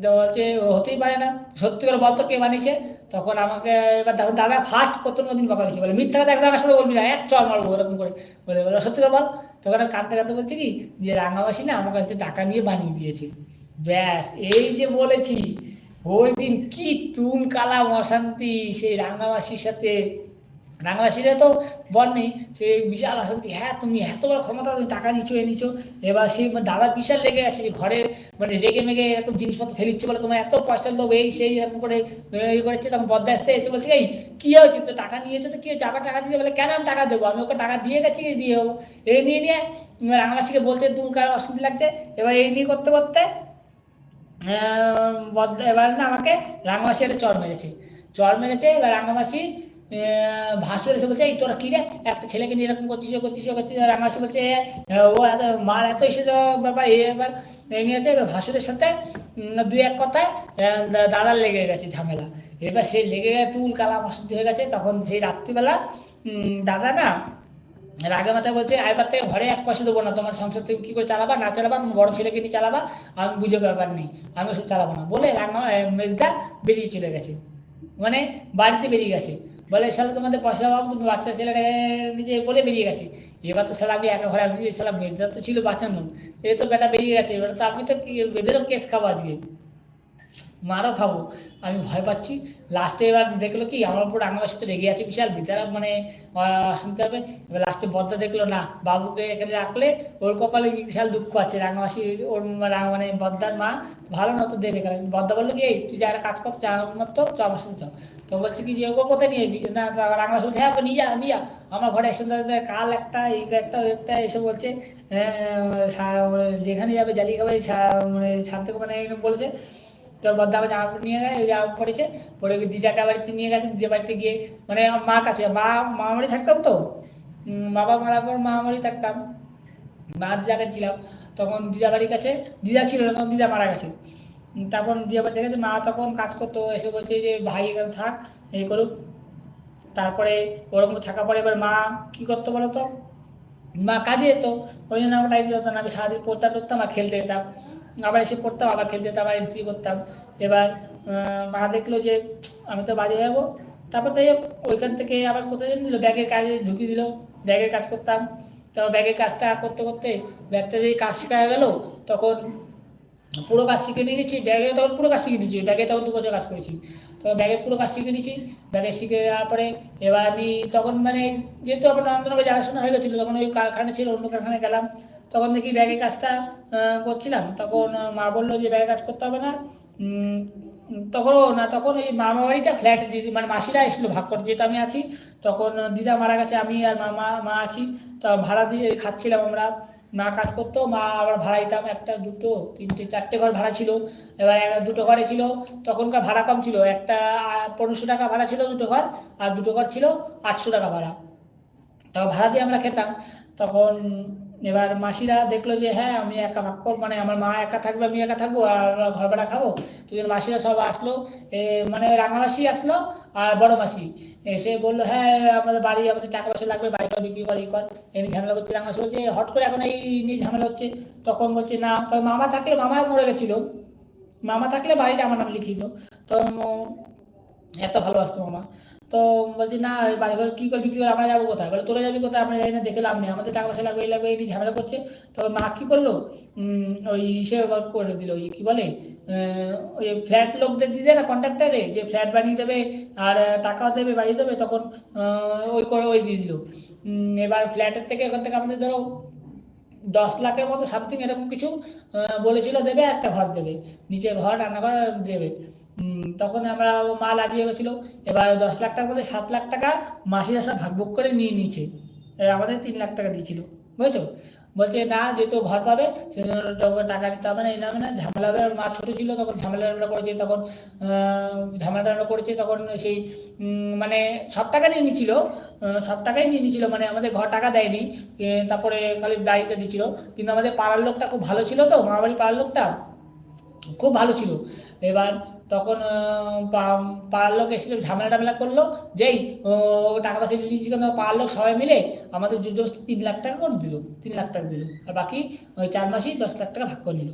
তো বলছে হতেই পারে না, সত্যি করে বলতো কে বানিয়েছে। তখন আমাকে এবার দেখো দাদা ফার্স্ট প্রথম দিন বকা দিয়েছে, বলে মিথ্যা কথা একদম আমার সাথে বলবি না, এক চল মারবো এরকম করে বলে, বলে সত্যি করে বল। তখন আমি কাঁদতে কাঁদতে বলছি কি যে রাঙামাসি না আমার কাছে টাকা নিয়ে বানিয়ে দিয়েছে। ব্যাস এই যে বলেছি, ওই দিন কি তুল কালাম অশান্তি সেই রাঙামাসির সাথে। রাঙামাসিরা তো বর নেই, সে বিশাল অশান্তি, হ্যাঁ তুমি এত বড় ক্ষমতা, তুমি টাকা নিচ্ছ এ নিচ্ছ। এবার সেই দাদা বিশাল লেগে গেছে যে ঘরে মানে রেগে মেগে এরকম জিনিসপত্র ফেলিচ্ছে বলে, তোমার এত পয়সার লোভ এই সেই এরকম করে ইয়ে করেছে। তখন বদ্দা আসতে এসে বলছে এই কী হয়েছে, তো টাকা নিয়েছো তো কী হয়েছে, আবার টাকা দিতে বলে, কেন আমি টাকা দেবো, আমি ওকে টাকা দিয়ে গেছি দিয়ে হবো। এই নিয়ে নিয়ে রাঙামাসিকে বলছে তুমি কার অশান্তি লাগছে। এবার এই নিয়ে করতে করতে বদ্দা এবার না আমাকে রাঙামাসি একটা চড় মেরেছে। চড় মেরেছে, এবার রাঙামাসি ভাসুর এসে বলছে এই তোরা কী রে, একটা ছেলেকে নিয়ে এরকম করছিস ও করছিস ও করছিস। রাঙামাসি বলছে ও মার এত এসে যাওয়া ব্যাপার এই এবার এই নিয়ে আছে। এবার ভাসুরের সাথে দুই এক কথায় দাদার লেগে গেছে ঝামেলা। এবার সে লেগে গেছে তুল কালাম অশান্তি হয়ে গেছে। তখন সেই রাত্রিবেলা দাদা না রাগে মাথায় বলছে এবার থেকে ঘরে এক পয়সা দেবো না, তোমার সংসার তুমি কী করে চালাবা না চালাবা, তুমি বড় ছেলেকে নিয়ে চালাবা, আমি বুঝে ব্যাপার নেই, আমি ওসব চালাবো না বলে রাঙা মেজদা বেরিয়ে চলে গেছে, মানে বাড়িতে বেরিয়ে গেছে। বলে শালা তোমাদের পয়সা অভাব, তুমি বাচ্চা ছেলেটাকে নিজে বলে বেরিয়ে গেছে। এবার তো শালা আমি একা ঘরে, আমি শালা মেজদা তো ছিল বাঁচানো, এ তো বেটা বেরিয়ে গেছে, এবার তো আমি তো এদেরও কেস খাবো আজকে, মারও খাবো। আমি ভয় পাচ্ছি। লাস্টে এবার দেখলো কি আমার উপর রাঙামাসি তো রেগে আছে বিশাল বিতারা, মানে শুনতে হবে। এবার লাস্টে বদ্দা দেখলো না বাবুকে এখানে রাখলে ওর কপালে বিশাল দুঃখ আছে, রাঙামাসি ওর মানে বদ্দার মা ভালো না তো দেবে, কারণ বদ্দা বললো কি এই তুই যারা কাজ করতে চাও তো চ আমার সাথে চাও। তো বলছে কি যে ওকে কোথায় নিয়ে যাবি না, রাঙামাসি বলছে হ্যাঁ নিয়ে যা নিয়ে যা, আমার ঘরে এসে কাল একটা এই একটা ওই একটা এসে বলছে যেখানে যাবে জ্বালিয়ে খাবে মানে শান্ত মানে এরকম বলেছে। তোর বদ্দা আবার জামা কাপড় নিয়ে গেছে, জামা পড়েছে, পরে দিদাকে বাড়িতে নিয়ে গেছে, দিদার বাড়িতে গিয়ে মানে আমার মার কাছে মামাবাড়ি থাকতাম তো, বাবা মারার পর মামাবাড়ি থাকতাম, মা দিদার কাছে ছিলাম। তখন দিদা বাড়ির কাছে দিদা ছিল না, তখন দিদা মারা গেছে। তারপর দিদা বাড়ি থেকে মা তখন কাজ করতো, এসে বলছে যে ভাই এখানে থাক এই করুক। তারপরে ওরকম থাকা পরে এবার মা কী করতো বলো তো, মা কাজে যেত, ওই জন্য আমার টাইম যেত না, আমি সারাদিন পড়তাম টড়তাম আর খেলতে যেতাম, আবার এসে পড়তাম আবার খেলতে যেতাম আবার এনসি করতাম। এবার মা দেখলো যে আমি তো বাজে যাবো, তারপর তাই ওইখান থেকে আবার কোথায় যেন দিল ব্যাগের কাজে ঢুকিয়ে দিল, ব্যাগের কাজ করতাম। তারপর ব্যাগের কাজটা করতে করতে ব্যাগটা যেই কাজ শেখা গেলো, তখন পুরো কাজ শিখে নিয়ে গেছি ব্যাগে, তখন পুরো কাজ শিখে নিয়েছি ব্যাগে, তখন 2 বছর কাজ করেছি। তো ব্যাগে পুরো কাজ শিখে নিয়েছি, ব্যাগে শিখে যাওয়ার পরে এবার আমি তখন মানে যেহেতু আমার নন্দনভাবে জানাশোনা হয়ে গেছিলো, তখন ওই কারখানা ছিল অন্য কারখানায় গেলাম। তখন দেখি ব্যাগের কাজটা করছিলাম, তখন মা বললো যে ব্যাগের কাজ করতে হবে না। তখনও না, তখন ওই মামা বাড়িটা ফ্ল্যাট দিদি মানে মাসিরা এসেছিলো ভাগ করতে, যেহেতু আমি আছি তখন দিদা মারা গেছে, আমি আর মা আছি, তো ভাড়া দিয়ে খাচ্ছিলাম আমরা। মা কাজ করতো, মা আবার ভাড়া দিতাম, একটা দুটো তিনটে চারটে ঘর ভাড়া ছিল। এবার দুটো ঘরে ছিল, তখনকার ভাড়া কম ছিল, একটা 1500 টাকা ভাড়া ছিল দুটো ঘর, আর দুটো ঘর ছিল 800 টাকা ভাড়া, তাও ভাড়া দিয়ে আমরা খেতাম। তখন এবার মাসিরা দেখলো যে হ্যাঁ আমি একা ভাগ কর, মানে আমার মা একা থাকবে আমি একা থাকবো আর আমরা ঘর ভাড়া খাবো। তো মাসিরা সব আসলো, মানে রাঙামাসি আসলো আর বড় মাসি এসে বললো হ্যাঁ আমাদের বাড়ি আমাদের টাকা পয়সা লাগবে, বাড়িটা বিক্রি কর এই কর, এই নিয়ে ঝামেলা করছে। রাঙামাসি বলছে হট করে এখন এই নিয়ে ঝামেলা হচ্ছে। তখন বলছে না, তবে মামা থাকলে, মামা মরে গেছিলো, মামা থাকলে বাড়িটা আমার নামে লিখিয়ে দিত। তো এত ভালোবাসতো মামা। তো বলছি না ওই বাড়ি ঘর কী করে বিক্রি করে আমরা যাবো কোথায়, বলে তোরা যাবি কোথায়, আমরা জানি না, দেখে লাভ নেই, আমাদের টাকা পয়সা লাগবে এই লাগবে এই নিয়ে ঝামেলা করছে। তো মা কী করলো, ওই সে করে দিল, ওই কী বলে ওই ফ্ল্যাট লোকদের দিয়ে দেয় না কন্ট্রাক্টারে, যে ফ্ল্যাট বানিয়ে দেবে আর টাকাও দেবে বাড়ি দেবে, তখন ওই করে ওই দিয়ে দিল। এবার ফ্ল্যাটের থেকে ওখান থেকে আমাদের ধরো 10 লাখের মতো সামথিং এরকম কিছু বলেছিল দেবে, একটা ঘর দেবে, নিচে ঘর রান্নাঘর দেবে। তখন আমরা মা লাগিয়ে গেছিলো। এবার 10 লাখ টাকার মধ্যে 7 লাখ টাকা মাসিরা সব ভাগ ভোগ করে নিয়ে নিয়েছে, আমাদের 3 লাখ টাকা দিয়েছিল, বুঝেছো। বলছে না যেহেতু ঘর পাবে সেই জন্য টাকা দিতে হবে না, এই নামে না ঝামেলা হবে। আর মা ছোটো ছিল তখন ঝামেলা আমরা করেছে, তখন ঝামেলাটা আমরা করেছে, তখন সেই মানে সব টাকা নিয়ে নিচ্ছিল, সব টাকাই নিয়ে নিচ্ছিল, মানে আমাদের ঘর টাকা দেয়নি, তারপরে খালি বাড়িটা দিচ্ছিল। কিন্তু আমাদের পাড়ার লোকটা খুব ভালো ছিল, তো মামাবাড়ি পাড়ার লোকটা খুব ভালো ছিল। এবার তখন পাড়ার লোক এসে ঝামেলা টামেলা করলো, যেই টাকা পয়সা নিয়েছি, কিন্তু পাড়ার লোক সবাই মিলে আমাদের জোর জবরদস্তি 3 লাখ টাকা করে দিল, 3 লাখ টাকা দিল, আর বাকি ওই 4 মাসেই 10 লাখ টাকা ভাগ করে নিল।